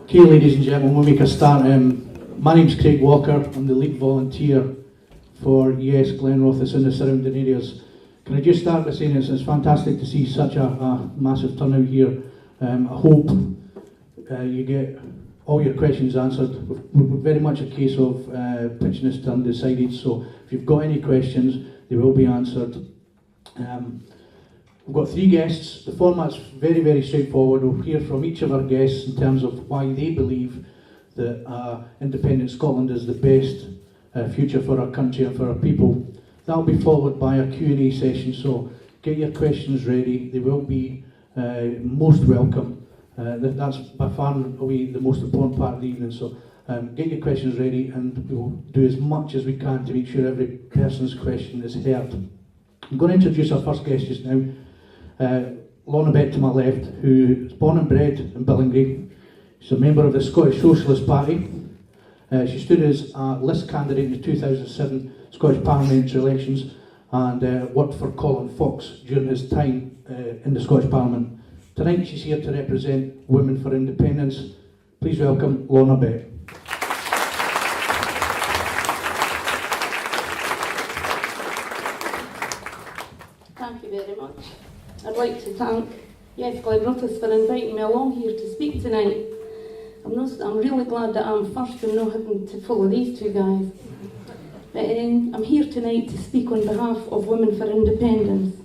Okay, ladies and gentlemen, we'll make a start. My name's Craig Walker. I'm the lead volunteer for Glenrothes and the surrounding areas. Can I just start by saying it's fantastic to see such a massive turnout here. I hope you get all your questions answered. We're very much a case of pitching this to undecided, so if you've got any questions, they will be answered. We've got 3 guests. The format's very, very straightforward. We'll hear from each of our guests in terms of why they believe that independent Scotland is the best future for our country and for our people. That'll be followed by a Q&A session, so get your questions ready. They will be most welcome. That's by far and away the most important part of the evening, so get your questions ready and we'll do as much as we can to make sure every person's question is heard. I'm going to introduce our first guest just now. Lorna Bett to my left, who is born and bred in Billingray. She's a member of the Scottish Socialist Party. She stood as a list candidate in the 2007 Scottish parliamentary elections and worked for Colin Fox during his time in the Scottish Parliament. Tonight she's here to represent Women for Independence. Please welcome Lorna Bett. Thank you very much. I'd like to thank Glenrothes for inviting me along here to speak tonight. I'm really glad that I'm first and not having to follow these 2 guys. But I'm here tonight to speak on behalf of Women for Independence.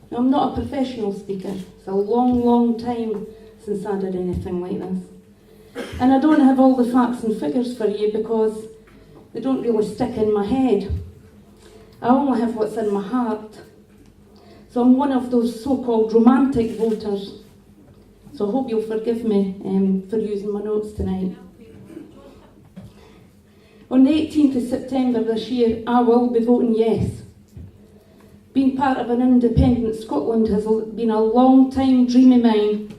Now, I'm not a professional speaker. It's a long, long time since I did anything like this. And I don't have all the facts and figures for you because they don't really stick in my head. I only have what's in my heart. So I'm one of those so-called romantic voters. So I hope you'll forgive me for using my notes tonight. On the 18th of September this year, I will be voting yes. Being part of an independent Scotland has been a long-time dream of mine.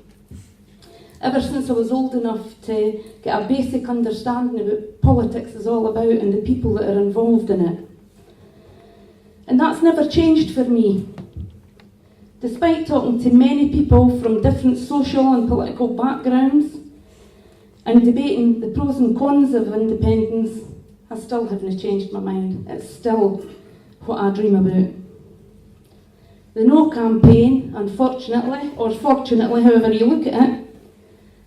Ever since I was old enough to get a basic understanding of what politics is all about and the people that are involved in it. And that's never changed for me. Despite talking to many people from different social and political backgrounds and debating the pros and cons of independence, I still haven't changed my mind. It's still what I dream about. The No campaign, unfortunately, or fortunately, however you look at it,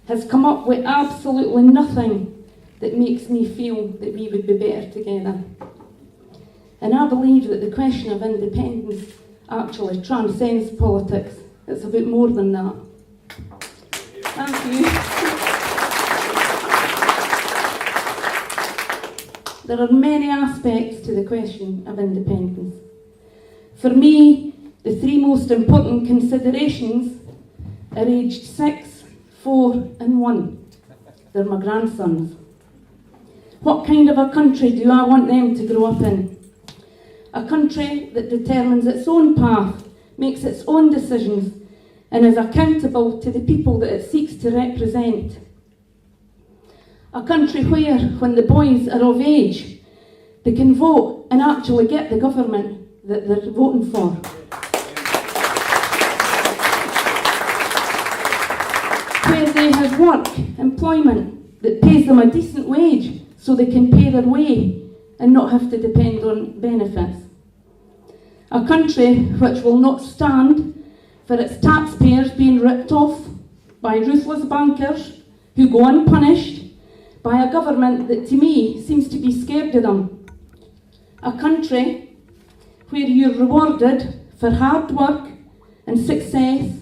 has come up with absolutely nothing that makes me feel that we would be better together. And I believe that the question of independence actually transcends politics. It's about more than that. Thank you. There are many aspects to the question of independence. For me, the 3 most important considerations are aged 6, 4 and 1. They're my grandsons. What kind of a country do I want them to grow up in? A country that determines its own path, makes its own decisions, and is accountable to the people that it seeks to represent. A country where, when the boys are of age, they can vote and actually get the government that they're voting for. Where they have work, employment, that pays them a decent wage so they can pay their way and not have to depend on benefits. A country which will not stand for its taxpayers being ripped off by ruthless bankers who go unpunished, by a government that to me seems to be scared of them. A country where you're rewarded for hard work and success,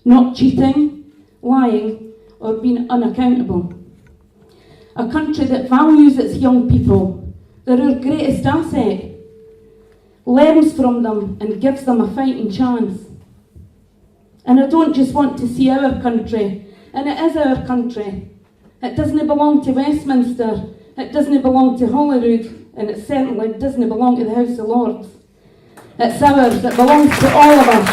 not cheating, lying or being unaccountable. A country that values its young people. They're our greatest asset, learns from them and gives them a fighting chance. And I don't just want to see our country, and it is our country. It doesn't belong to Westminster, it doesn't belong to Holyrood, and it certainly doesn't belong to the House of Lords. It's ours, it belongs to all of us.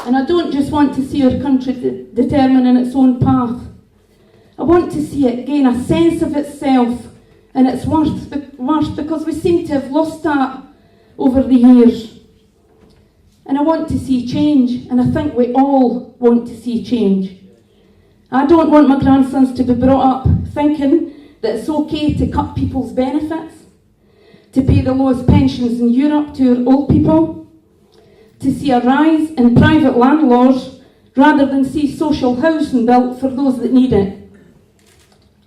And I don't just want to see our country determining its own path. I want to see it gain a sense of itself and its worth because we seem to have lost that over the years. And And I want to see change, and I think we all want to see change. I don't want my grandsons to be brought up thinking that it's okay to cut people's benefits, to pay the lowest pensions in Europe to our old people, to see a rise in private landlords rather than see social housing built for those that need it.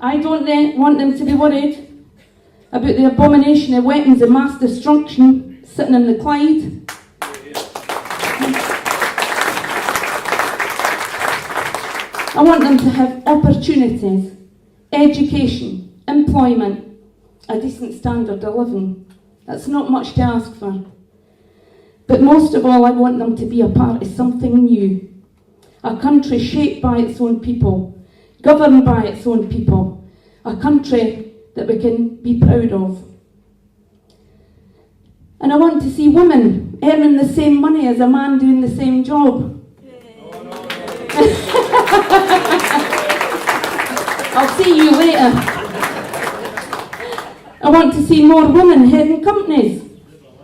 I don't want them to be worried about the abomination of weapons of mass destruction sitting in the Clyde. I want them to have opportunities, education, employment, a decent standard of living. That's not much to ask for. But most of all, I want them to be a part of something new. A country shaped by its own people, governed by its own people. A country that we can be proud of. And I want to see women earning the same money as a man doing the same job. I'll see you later. I want to see more women heading companies,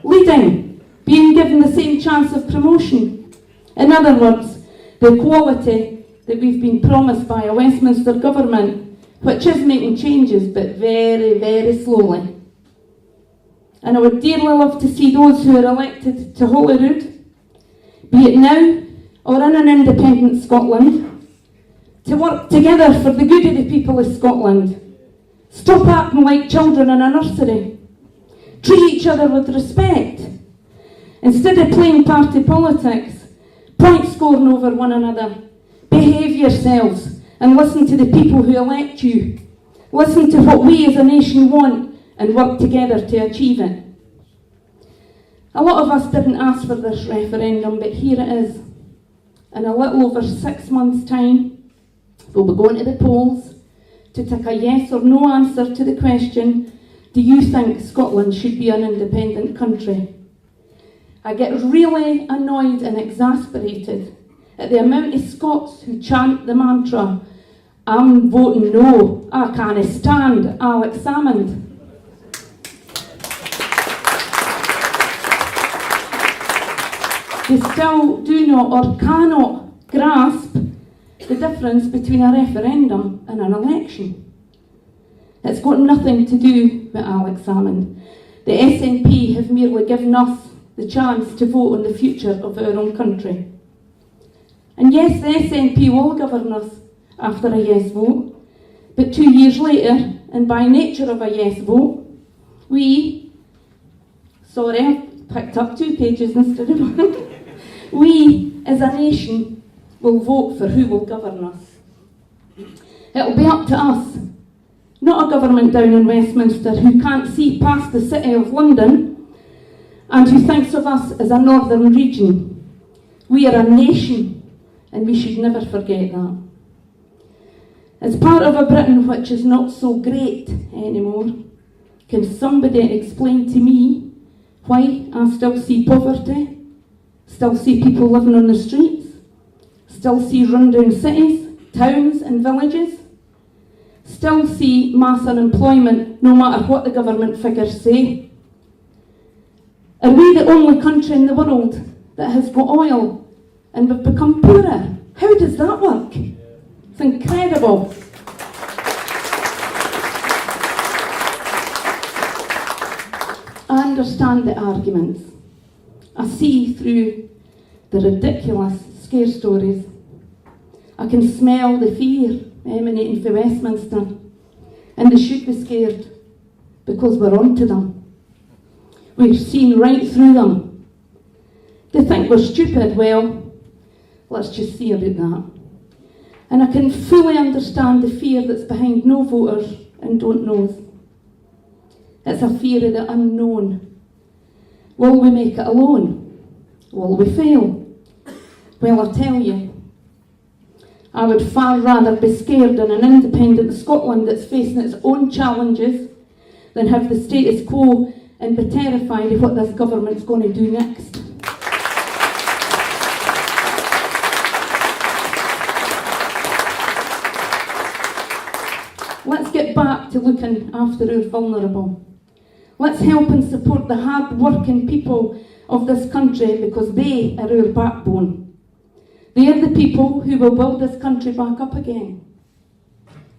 leading, being given the same chance of promotion. In other words, the equality that we've been promised by a Westminster government, which is making changes, but very, very slowly. And I would dearly love to see those who are elected to Holyrood, be it now or in an independent Scotland, to work together for the good of the people of Scotland. Stop acting like children in a nursery. Treat each other with respect. Instead of playing party politics, point scoring over one another, behave yourselves and listen to the people who elect you. Listen to what we as a nation want and work together to achieve it. A lot of us didn't ask for this referendum, but here it is. In a little over 6 months' time, we'll be going to the polls to take a yes or no answer to the question, do you think Scotland should be an independent country? I get really annoyed and exasperated at the amount of Scots who chant the mantra, I'm voting no, I can't stand Alex Salmond. They still do not or cannot grasp the difference between a referendum and an election. It's got nothing to do with Alex Salmond. The SNP have merely given us the chance to vote on the future of our own country. And yes, the SNP will govern us after a yes vote, but 2 years later, and by nature of a yes vote, we, sorry, I've picked up 2 pages instead of 1, we as a nation will vote for who will govern us. It'll be up to us, not a government down in Westminster who can't see past the City of London and who thinks of us as a northern region. We are a nation, and we should never forget that. As part of a Britain which is not so great anymore, can somebody explain to me why I still see poverty, still see people living on the streets, still see rundown cities, towns and villages, still see mass unemployment no matter what the government figures say? Are we the only country in the world that has got oil and we've become poorer? How does that work? It's incredible. I understand the arguments. I see through the ridiculous scare stories. I can smell the fear emanating from Westminster, and they should be scared because we're onto them. We've seen right through them. They think we're stupid. Well, let's just see about that. And I can fully understand the fear that's behind no voters and don't knows. It's a fear of the unknown. Will we make it alone? Will we fail? Well, I tell you, I would far rather be scared in an independent Scotland that's facing its own challenges than have the status quo and be terrified of what this government's going to do next. Let's get back to looking after our vulnerable. Let's help and support the hard-working people of this country because they are our backbone. They are the people who will build this country back up again.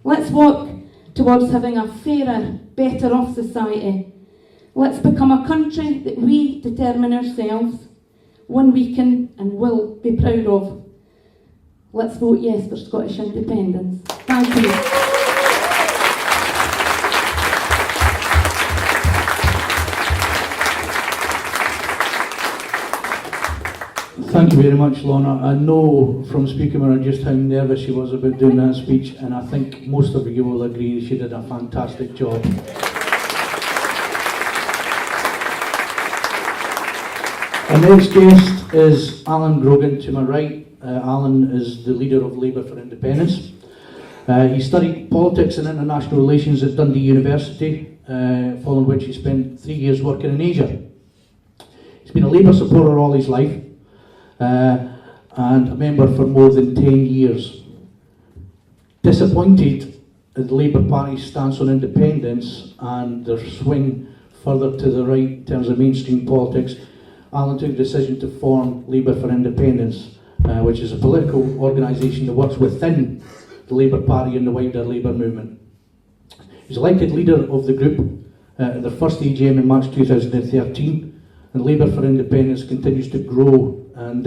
Let's work towards having a fairer, better off society. Let's become a country that we determine ourselves, one we can and will be proud of. Let's vote yes for Scottish independence. Thank you. Thank you very much, Lorna. I know from speaking with her just how nervous she was about doing that speech, and I think most of you will agree she did a fantastic job. Our next guest is Allan Groggan to my right. Allan is the leader of Labour for Independence. He studied politics and international relations at Dundee University, following which he spent 3 years working in Asia. He's been a Labour supporter all his life, and a member for more than 10 years. Disappointed at the Labour Party's stance on independence and their swing further to the right in terms of mainstream politics, Allan took the decision to form Labour for Independence, which is a political organisation that works within the Labour Party and the wider Labour movement. He was elected leader of the group at their first AGM in March 2013, and Labour for Independence continues to grow and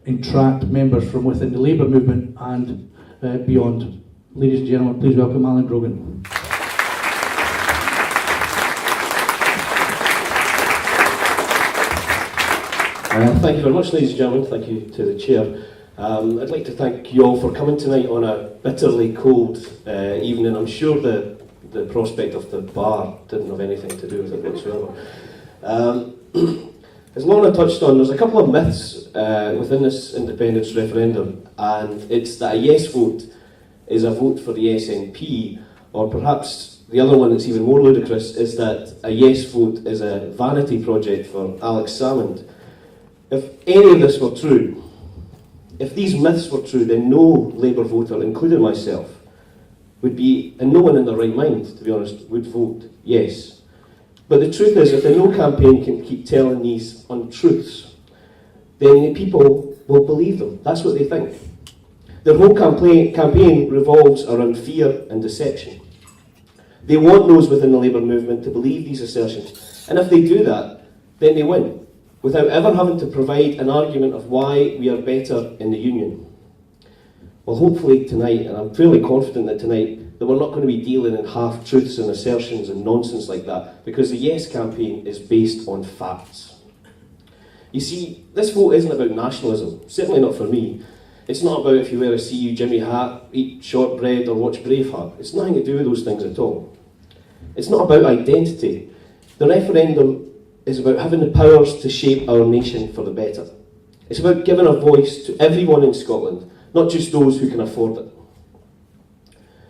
attract members from within the Labour movement and beyond. Ladies and gentlemen, please welcome Allan Groggan. Thank you very much, ladies and gentlemen. Thank you to the chair. I'd like to thank you all for coming tonight on a bitterly cold evening. I'm sure the prospect of the bar didn't have anything to do with it whatsoever. As Lorna touched on, there's a couple of myths within this independence referendum, and it's that a yes vote is a vote for the SNP, or perhaps the other one that's even more ludicrous is that a yes vote is a vanity project for Alex Salmond. If any of this were true, if these myths were true, then no Labour voter, including myself, would be, and no one in their right mind, to be honest, would vote yes. But the truth is, if the No campaign can keep telling these untruths, then the people will believe them. That's what they think. Their whole campaign revolves around fear and deception. They want those within the Labour movement to believe these assertions. And if they do that, then they win, without ever having to provide an argument of why we are better in the union. Well, hopefully tonight, and I'm fairly confident that tonight, that we're not going to be dealing in half-truths and assertions and nonsense like that, because the Yes campaign is based on facts. You see, this vote isn't about nationalism, certainly not for me. It's not about if you wear a CU Jimmy hat, eat shortbread or watch Braveheart. It's nothing to do with those things at all. It's not about identity. The referendum is about having the powers to shape our nation for the better. It's about giving a voice to everyone in Scotland, not just those who can afford it.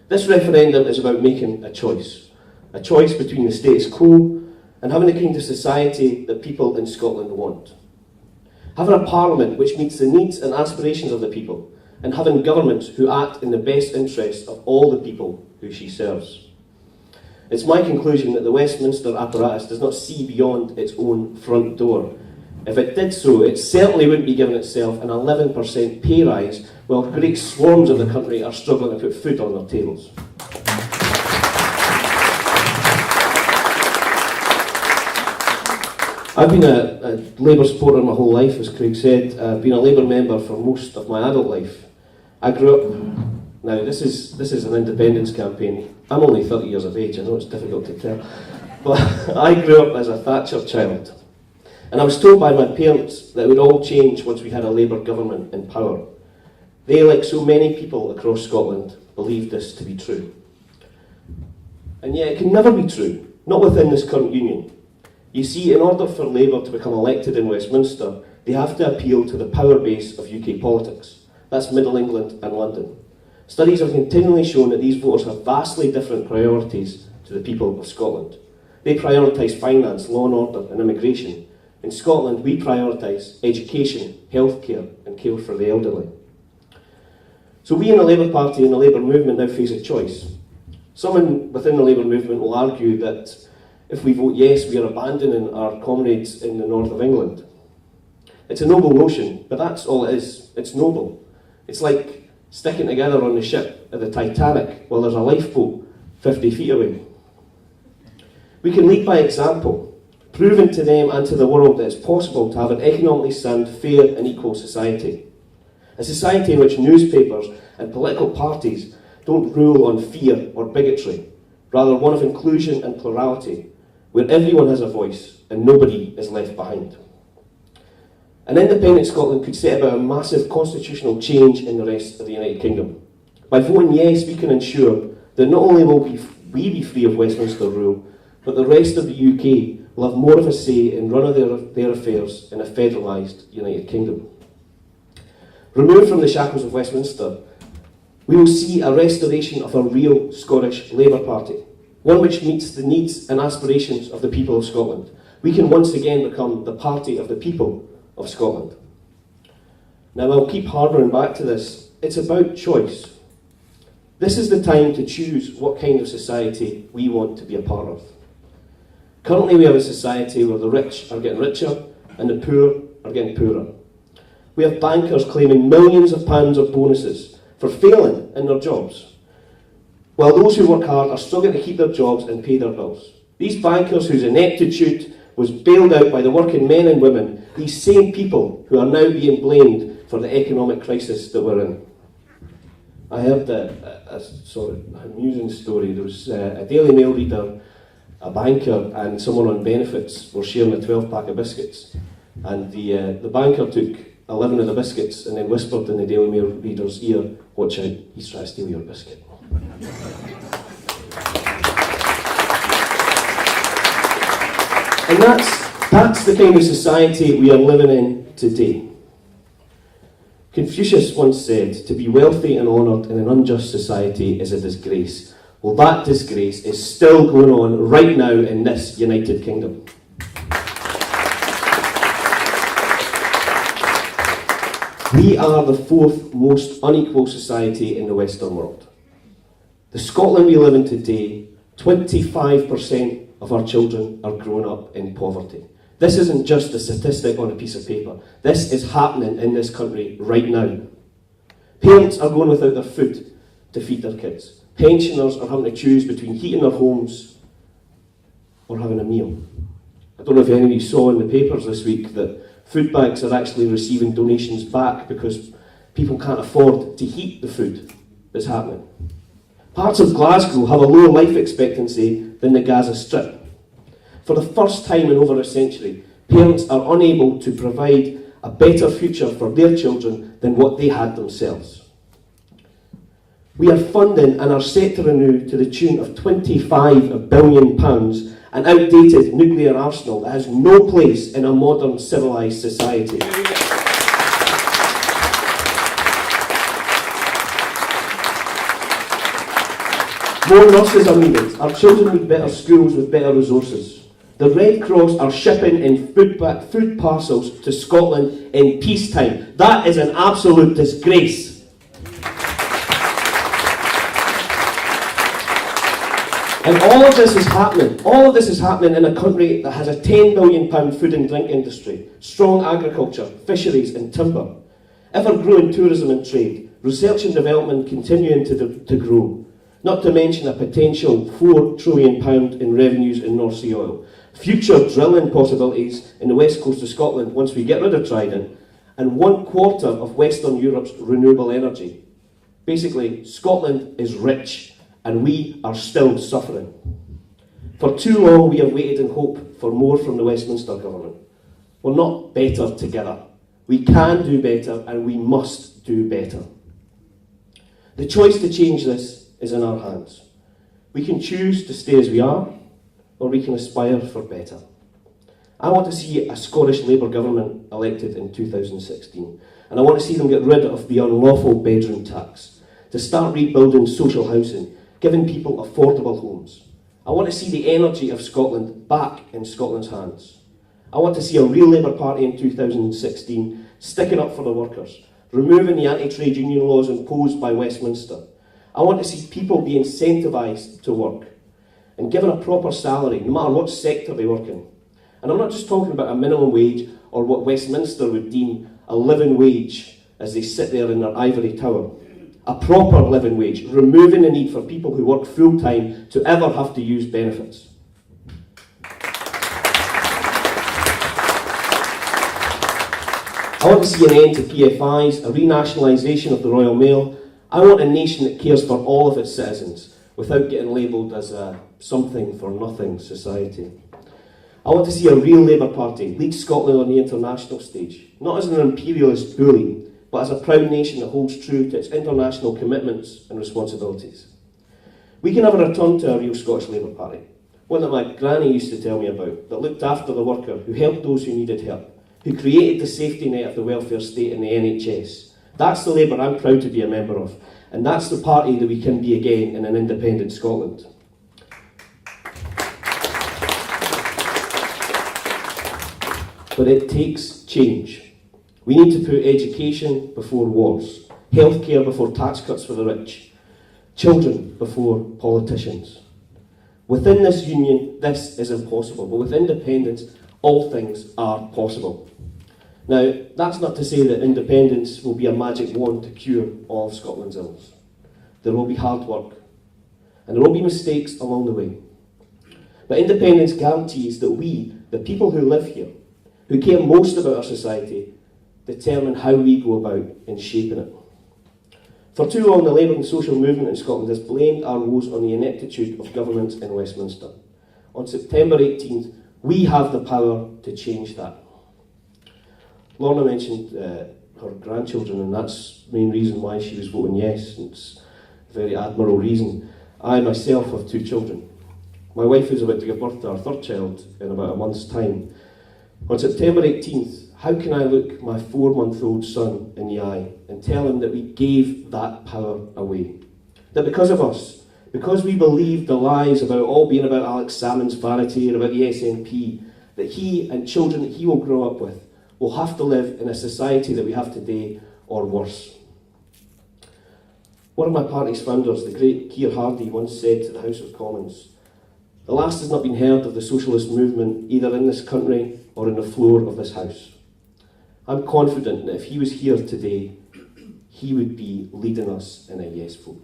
This referendum is about making a choice between the status quo and having the kind of society that people in Scotland want. Having a parliament which meets the needs and aspirations of the people, and having governments who act in the best interests of all the people who she serves. It's my conclusion that the Westminster apparatus does not see beyond its own front door. If it did so, it certainly wouldn't be giving itself an 11% pay rise while great swarms of the country are struggling to put food on their tables. I've been a Labour supporter my whole life, as Craig said. I've been a Labour member for most of my adult life. I grew up... Now, this is an independence campaign. I'm only 30 years of age, I know it's difficult to tell. But I grew up as a Thatcher child. And I was told by my parents that it would all change once we had a Labour government in power. They, like so many people across Scotland, believed this to be true. And yet it can never be true, not within this current union. You see, in order for Labour to become elected in Westminster, they have to appeal to the power base of UK politics. That's Middle England and London. Studies have continually shown that these voters have vastly different priorities to the people of Scotland. They prioritise finance, law and order and immigration. In Scotland, we prioritise education, healthcare and care for the elderly. So we in the Labour Party and the Labour movement now face a choice. Someone within the Labour movement will argue that if we vote yes, we are abandoning our comrades in the north of England. It's a noble notion, but that's all it is. It's noble. It's like sticking together on the ship at the Titanic while there's a lifeboat 50 feet away. We can lead by example, proving to them and to the world that it's possible to have an economically sound, fair and equal society. A society in which newspapers and political parties don't rule on fear or bigotry, rather one of inclusion and plurality, where everyone has a voice and nobody is left behind. An independent Scotland could set about a massive constitutional change in the rest of the United Kingdom. By voting yes, we can ensure that not only will we be free of Westminster rule, but the rest of the UK will have more of a say in running their affairs in a federalised United Kingdom. Removed from the shackles of Westminster, we will see a restoration of a real Scottish Labour Party, one which meets the needs and aspirations of the people of Scotland. We can once again become the party of the people of Scotland. Now, I'll keep harboring back to this. It's about choice. This is the time to choose what kind of society we want to be a part of. Currently, we have a society where the rich are getting richer and the poor are getting poorer. We have bankers claiming millions of pounds of bonuses for failing in their jobs, while those who work hard are struggling to keep their jobs and pay their bills. These bankers whose ineptitude was bailed out by the working men and women, these same people who are now being blamed for the economic crisis that we're in. I heard a sort of amusing story. There was a Daily Mail reader, a banker and someone on benefits were sharing a 12-pack of biscuits, and the banker took 11 of the biscuits and then whispered in the Daily Mail reader's ear, "Watch out, he's trying to steal your biscuit." And that's the kind of society we are living in today. Confucius once said, "To be wealthy and honoured in an unjust society is a disgrace." Well, that disgrace is still going on right now in this United Kingdom. We are the fourth most unequal society in the Western world. The Scotland we live in today, 25% of our children are growing up in poverty. This isn't just a statistic on a piece of paper. This is happening in this country right now. Parents are going without their food to feed their kids. Pensioners are having to choose between heating their homes or having a meal. I don't know if any of you saw in the papers this week that food banks are actually receiving donations back because people can't afford to heat the food that's happening. Parts of Glasgow have a lower life expectancy than the Gaza Strip. For the first time in over a century, parents are unable to provide a better future for their children than what they had themselves. We are funding and are set to renew to the tune of £25 billion an outdated nuclear arsenal that has no place in a modern civilised society. More nurses are needed. Our children need better schools with better resources. The Red Cross are shipping in food parcels to Scotland in peacetime. That is an absolute disgrace. And all of this is happening in a country that has a £10 billion food and drink industry, strong agriculture, fisheries and timber, ever-growing tourism and trade, research and development continuing to grow, not to mention a potential £4 trillion in revenues in North Sea oil, future drilling possibilities in the west coast of Scotland once we get rid of Trident, and 1/4 of Western Europe's renewable energy. Basically, Scotland is rich, and we are still suffering. For too long, we have waited in hope for more from the Westminster government. We're not better together. We can do better, and we must do better. The choice to change this is in our hands. We can choose to stay as we are, or we can aspire for better. I want to see a Scottish Labour government elected in 2016, and I want to see them get rid of the unlawful bedroom tax, to start rebuilding social housing, giving people affordable homes. I want to see the energy of Scotland back in Scotland's hands. I want to see a real Labour Party in 2016 sticking up for the workers, removing the anti-trade union laws imposed by Westminster. I want to see people be incentivised to work. and given a proper salary, no matter what sector they work in. And I'm not just talking about a minimum wage or what Westminster would deem a living wage as they sit there in their ivory tower. A proper living wage, removing the need for people who work full-time to ever have to use benefits. I want to see an end to PFIs, a renationalisation of the Royal Mail. I want a nation that cares for all of its citizens without getting labelled as a something-for-nothing society. I want to see a real Labour Party lead Scotland on the international stage, not as an imperialist bully, but as a proud nation that holds true to its international commitments and responsibilities. We can have a return to a real Scottish Labour Party, one that my granny used to tell me about, that looked after the worker, who helped those who needed help, who created the safety net of the welfare state and the NHS. That's the Labour I'm proud to be a member of, and that's the party that we can be again in an independent Scotland. But it takes change. We need to put education before wars, healthcare before tax cuts for the rich, children before politicians. Within this union, this is impossible, but with independence, all things are possible. Now, that's not to say that independence will be a magic wand to cure all of Scotland's ills. There will be hard work, and there will be mistakes along the way. But independence guarantees that we, the people who live here, who care most about our society, determine how we go about in shaping it. For too long, the Labour and social movement in Scotland has blamed our woes on the ineptitude of governments in Westminster. On September 18th, we have the power to change that. Lorna mentioned her grandchildren, and that's the main reason why she was voting yes. It's a very admirable reason. I myself have 2 children. My wife is about to give birth to our 3rd child in about a month's time. On September 18th, how can I look my 4-month-old son in the eye and tell him that we gave that power away? That because of us, because we believed the lies about all being about Alex Salmond's vanity and about the SNP, that he and children that he will grow up with will have to live in a society that we have today or worse. One of my party's founders, the great Keir Hardie, once said to the House of Commons, "The last has not been heard of the socialist movement either in this country or in the floor of this House." I'm confident that if he was here today, he would be leading us in a yes vote.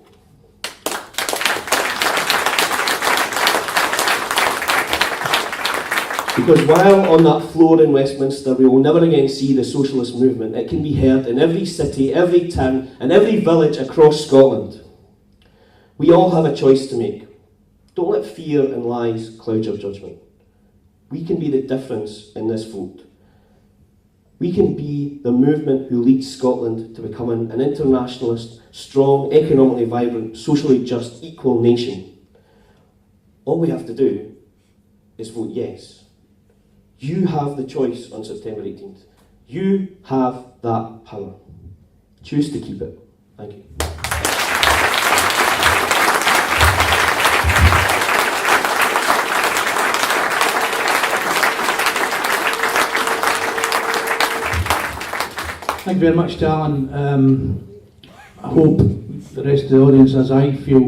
Because while on that floor in Westminster we will never again see the socialist movement, it can be heard in every city, every town and every village across Scotland. We all have a choice to make. Don't let fear and lies cloud your judgment. We can be the difference in this vote. We can be the movement who leads Scotland to becoming an internationalist, strong, economically vibrant, socially just, equal nation. All we have to do is vote yes. You have the choice on September 18th. You have that power. Choose to keep it. Thank you. Thank you very much to Allan. I hope the rest of the audience, as I feel,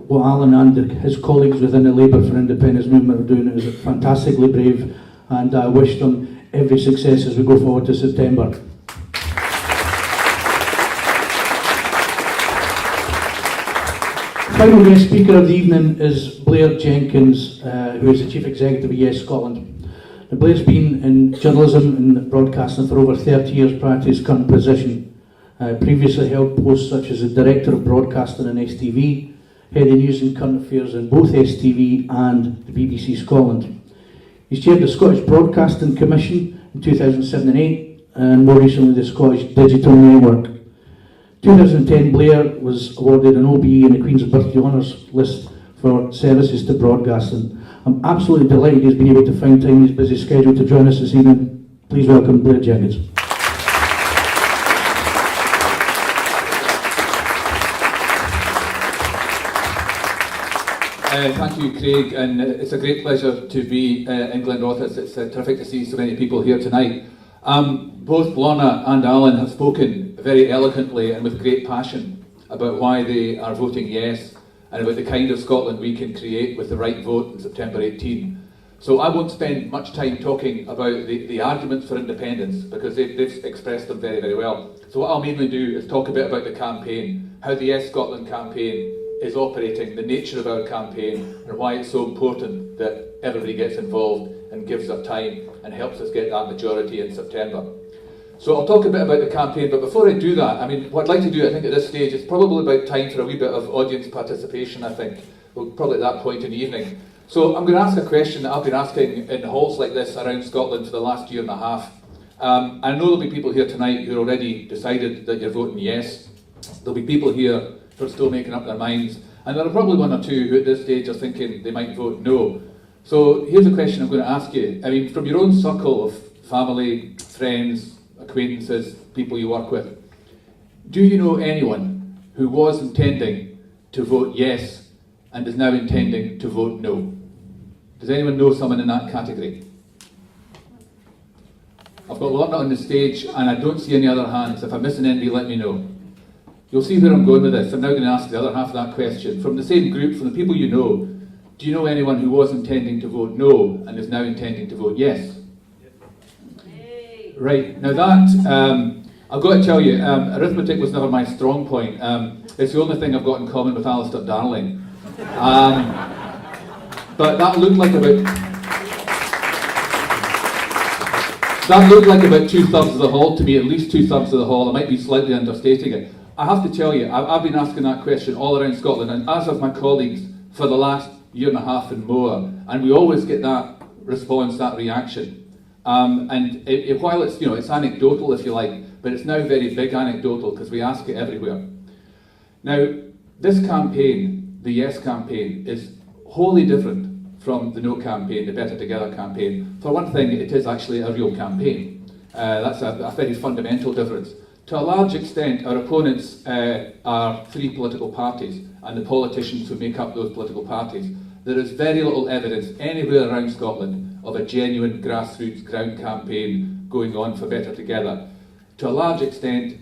what Allan and his colleagues within the Labour for Independence movement are doing is fantastically brave, and I wish them every success as we go forward to September. Final guest speaker of the evening is Blair Jenkins, who is the Chief Executive of Yes Scotland. Now, Blair's been in journalism and broadcasting for over 30 years prior to his current position. Previously held posts such as the Director of Broadcasting in STV, Head of News and Current Affairs in both STV and the BBC Scotland. He's chaired the Scottish Broadcasting Commission in 2007 and 2008, and more recently the Scottish Digital Network. 2010, Blair was awarded an OBE in the Queen's Birthday Honours list for services to broadcasting. I'm absolutely delighted he's been able to find time in his busy schedule to join us this evening. Please welcome Blair Jenkins. Thank you, Craig, and it's a great pleasure to be in Glenrothes. It's terrific to see so many people here tonight. Both Lorna and Allan have spoken very eloquently and with great passion about why they are voting yes and about the kind of Scotland we can create with the right vote on September 18. So I won't spend much time talking about the arguments for independence, because they've expressed them very, very well. So what I'll mainly do is talk a bit about the campaign, how the Yes Scotland campaign is operating, the nature of our campaign, and why it's so important that everybody gets involved and gives their time and helps us get that majority in September. So I'll talk a bit about the campaign, but before I do that, I mean, what I'd like to do, I think at this stage, it's probably about time for a wee bit of audience participation, I think. We're probably at that point in the evening. So I'm going to ask a question that I've been asking in halls like this around Scotland for the last year and a half. I know there'll be people here tonight who already decided that you're voting yes. There'll be people here who are still making up their minds. And there are probably one or two who at this stage are thinking they might vote no. So here's a question I'm going to ask you. I mean, from your own circle of family, friends, acquaintances, people you work with, do you know anyone who was intending to vote yes and is now intending to vote no? Does anyone know someone in that category? I've got Lorna on the stage and I don't see any other hands. If I'm missing anybody, let me know. You'll see where I'm going with this. I'm now going to ask the other half of that question. From the same group, from the people you know, do you know anyone who was intending to vote no and is now intending to vote yes? Right, now that, I've got to tell you, arithmetic was never my strong point. It's the only thing I've got in common with Alistair Darling. But that looked like about 2/3 of the hall to me, at least 2/3 of the hall. I might be slightly understating it. I have to tell you, I've been asking that question all around Scotland, and as have my colleagues for the last year and a half and more, and we always get that response, that reaction. While it's, you know, it's anecdotal if you like, but it's now very big anecdotal because we ask it everywhere. Now, this campaign, the Yes campaign, is wholly different from the No campaign, the Better Together campaign. For one thing, it is actually a real campaign. That's a very fundamental difference. To a large extent, our opponents are three political parties and the politicians who make up those political parties. There is very little evidence anywhere around Scotland of a genuine grassroots ground campaign going on for Better Together. To a large extent,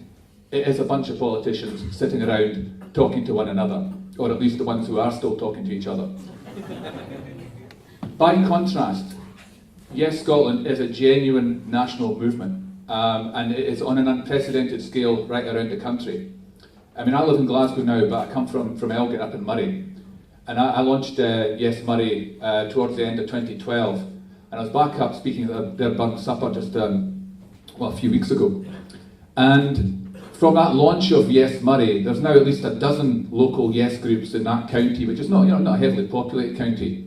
it is a bunch of politicians sitting around talking to one another, or at least the ones who are still talking to each other. By contrast, Yes Scotland is a genuine national movement, and it is on an unprecedented scale right around the country. I mean, I live in Glasgow now, but I come from Elgin up in Murray. And I launched Yes Murray towards the end of 2012, and I was back up speaking at their Burn Supper just a few weeks ago. And from that launch of Yes Murray, there's now at least a dozen local Yes groups in that county, which is not a heavily populated county.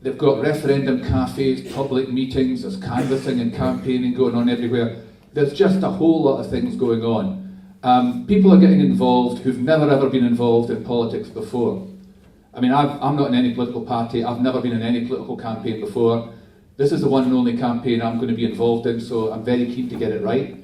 They've got referendum cafes, public meetings, there's canvassing and campaigning going on everywhere. There's just a whole lot of things going on. People are getting involved who've never ever been involved in politics before. I mean, I'm not in any political party, I've never been in any political campaign before. This is the one and only campaign I'm going to be involved in, so I'm very keen to get it right.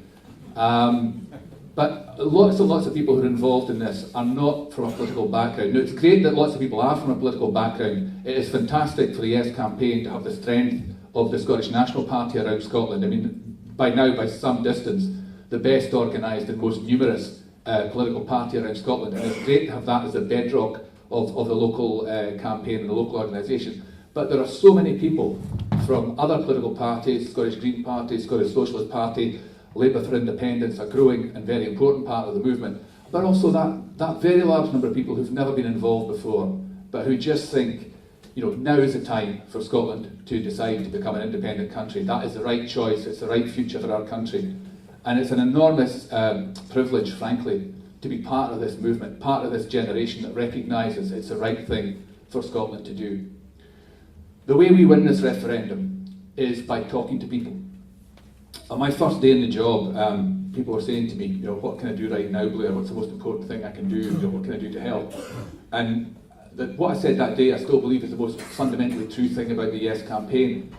But lots and lots of people who are involved in this are not from a political background. Now, it's great that lots of people are from a political background. It is fantastic for the Yes campaign to have the strength of the Scottish National Party around Scotland. I mean, by now, by some distance, the best organised and most numerous political party around Scotland. And it's great to have that as a bedrock of the local campaign and the local organisation. But there are so many people from other political parties, Scottish Green Party, Scottish Socialist Party, Labour for Independence, a growing and very important part of the movement, but also that very large number of people who've never been involved before, but who just think, you know, now is the time for Scotland to decide to become an independent country. That is the right choice, it's the right future for our country. And it's an enormous privilege, frankly, to be part of this movement, part of this generation that recognises it's the right thing for Scotland to do. The way we win this referendum is by talking to people. On my first day in the job, people were saying to me, you know, what can I do right now, Blair? What's the most important thing I can do? You know, what can I do to help? And what I said that day, I still believe is the most fundamentally true thing about the Yes campaign.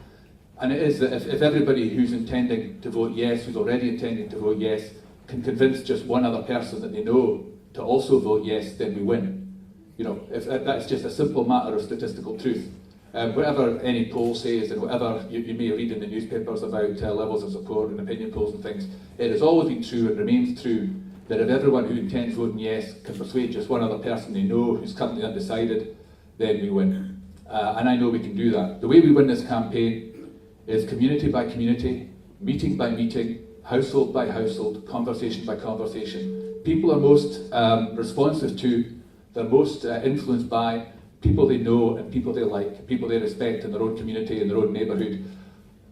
And it is that if everybody who's intending to vote yes, who's already intending to vote yes, can convince just one other person that they know to also vote yes, then we win. You know, if that's just a simple matter of statistical truth. Whatever any poll says and whatever you may read in the newspapers about levels of support and opinion polls and things, it has always been true and remains true that if everyone who intends voting yes can persuade just one other person they know who's currently undecided, then we win. And I know we can do that. The way we win this campaign is community by community, meeting by meeting, household by household, conversation by conversation. People are most responsive to, they're most influenced by people they know and people they like, people they respect in their own community, in their own neighbourhood.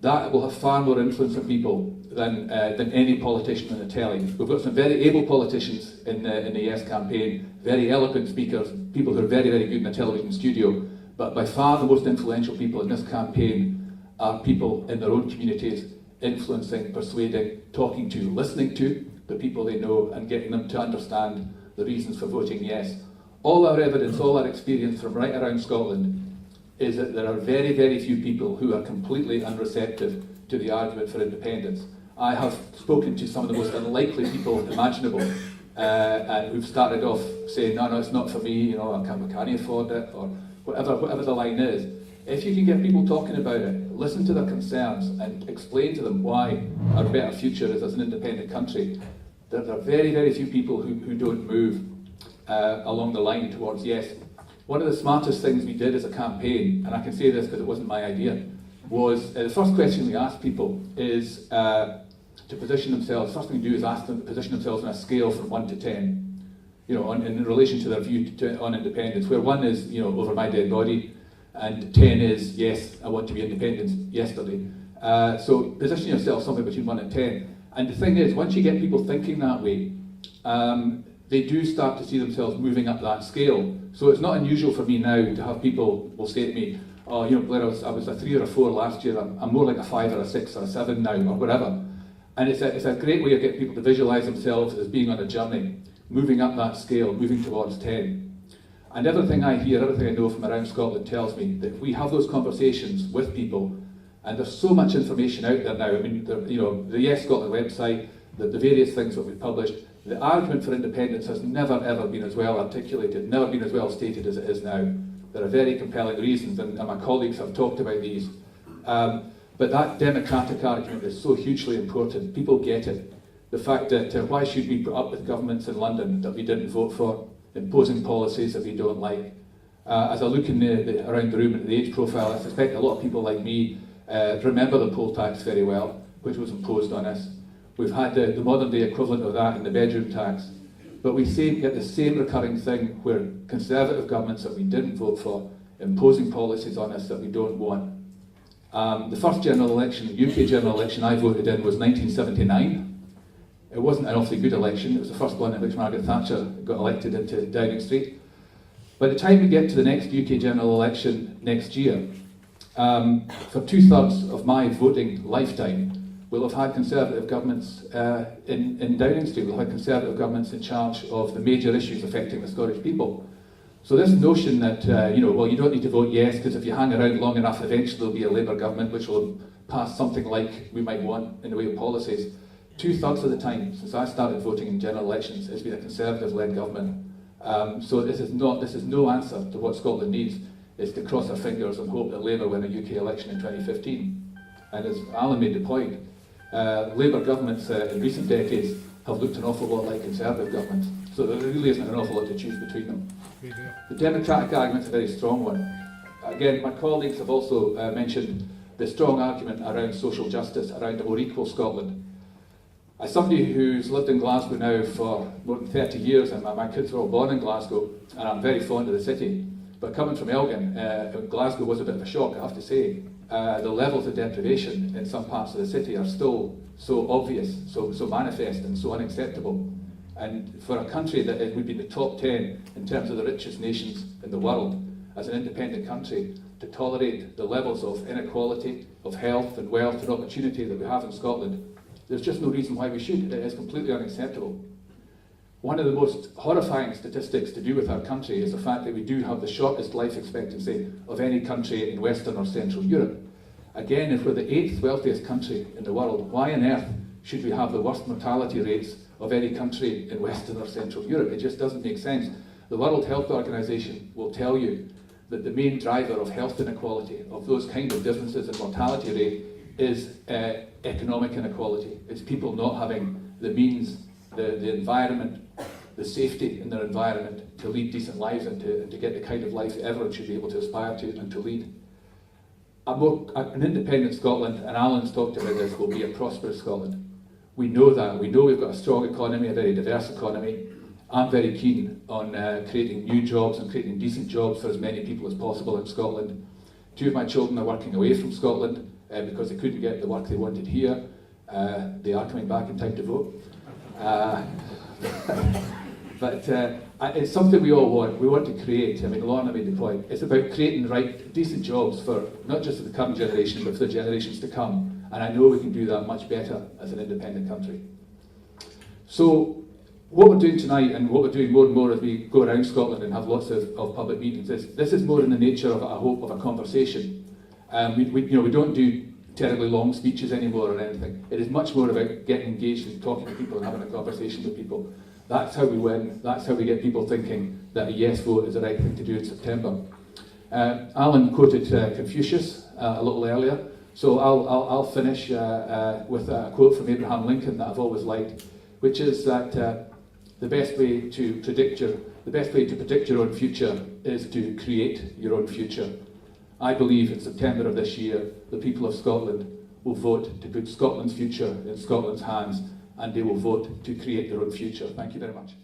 That will have far more influence on people than any politician on the telly. We've got some very able politicians in the Yes campaign, very eloquent speakers, people who are very, very good in a television studio, but by far the most influential people in this campaign are people in their own communities, influencing, persuading, talking to, listening to the people they know and getting them to understand the reasons for voting yes. All our evidence, all our experience from right around Scotland is that there are very, very few people who are completely unreceptive to the argument for independence. I have spoken to some of the most unlikely people imaginable, and who've started off saying, no, it's not for me, I can't afford it, or whatever the line is. If you can get people talking about it, listen to their concerns and explain to them why our better future is as an independent country, there are very, very few people who don't move along the line towards yes. One of the smartest things we did as a campaign, and I can say this because it wasn't my idea, was the first question we asked people is to position themselves. The first thing we do is ask them to position themselves on a scale from 1 to 10, in relation to their view on independence, where 1 is, over my dead body, and 10 is, yes, I want to be independent yesterday. So position yourself somewhere between 1 and 10. And the thing is, once you get people thinking that way, they do start to see themselves moving up that scale. So it's not unusual for me now to have people will say to me, oh, Blair, I was a 3 or a 4 last year, I'm more like a 5 or a 6 or a 7 now, or whatever. And it's a great way of getting people to visualise themselves as being on a journey, moving up that scale, moving towards 10. And everything I hear, everything I know from around Scotland tells me that if we have those conversations with people, and there's so much information out there now, I mean, the Yes Scotland website, the various things that we've published, the argument for independence has never ever been as well articulated, never been as well stated as it is now. There are very compelling reasons, and my colleagues have talked about these. But that democratic argument is so hugely important. People get it. The fact that why should we put up with governments in London that we didn't vote for, imposing policies that we don't like? As I look around the room at the age profile, I suspect a lot of people like me remember the poll tax very well, which was imposed on us. We've had the modern day equivalent of that in the bedroom tax. But we get the same recurring thing where Conservative governments that we didn't vote for, imposing policies on us that we don't want. The first general election, UK general election I voted in was 1979. It wasn't an awfully good election. It was the first one in which Margaret Thatcher got elected into Downing Street. By the time we get to the next UK general election next year, for 2/3 of my voting lifetime, we'll have had Conservative governments in Downing Street. We'll have Conservative governments in charge of the major issues affecting the Scottish people. So this notion that, you don't need to vote yes because if you hang around long enough, eventually there'll be a Labour government which will pass something like we might want in the way of policies. 2/3 of the time since I started voting in general elections, it's been a Conservative-led government. So this is no answer to what Scotland needs. Is to cross our fingers and hope that Labour win a UK election in 2015. And as Allan made the point, Labour governments in recent decades have looked an awful lot like Conservative governments. So there really isn't an awful lot to choose between them. The democratic argument's a very strong one. Again, my colleagues have also mentioned the strong argument around social justice, around a more equal Scotland. As somebody who's lived in Glasgow now for more than 30 years, and my kids were all born in Glasgow, and I'm very fond of the city, but coming from Elgin, Glasgow was a bit of a shock, I have to say. The levels of deprivation in some parts of the city are still so obvious, so manifest and so unacceptable. And for a country that would be in the top 10 in terms of the richest nations in the world, as an independent country, to tolerate the levels of inequality, of health and wealth and opportunity that we have in Scotland, there's just no reason why we should. It is completely unacceptable. One of the most horrifying statistics to do with our country is the fact that we do have the shortest life expectancy of any country in Western or Central Europe. Again, if we're the 8th wealthiest country in the world, why on earth should we have the worst mortality rates of any country in Western or Central Europe? It just doesn't make sense. The World Health Organization will tell you that the main driver of health inequality, of those kind of differences in mortality rate, is economic inequality. It's people not having the means the environment, the safety in their environment to lead decent lives and to get the kind of life that everyone should be able to aspire to and to lead. An independent Scotland, and Allan's talked about this, will be a prosperous Scotland. We know that. We know we've got a strong economy, a very diverse economy. I'm very keen on creating new jobs and creating decent jobs for as many people as possible in Scotland. 2 of my children are working away from Scotland because they couldn't get the work they wanted here. They are coming back in time to vote. But it's something we all want. We want to create. I mean, Lorna made the point. It's about creating decent jobs for not just the current generation, but for the generations to come. And I know we can do that much better as an independent country. So what we're doing tonight, and what we're doing more and more as we go around Scotland and have lots of public meetings, this is more in the nature of, I hope, of a conversation. We don't do terribly long speeches anymore or anything. It is much more about getting engaged and talking to people and having a conversation with people. That's how we win. That's how we get people thinking that a yes vote is the right thing to do in September. Allan quoted Confucius a little earlier, so I'll finish with a quote from Abraham Lincoln that I've always liked, which is that the best way to predict your own future is to create your own future. I believe in September of this year, the people of Scotland will vote to put Scotland's future in Scotland's hands, and they will vote to create their own future. Thank you very much.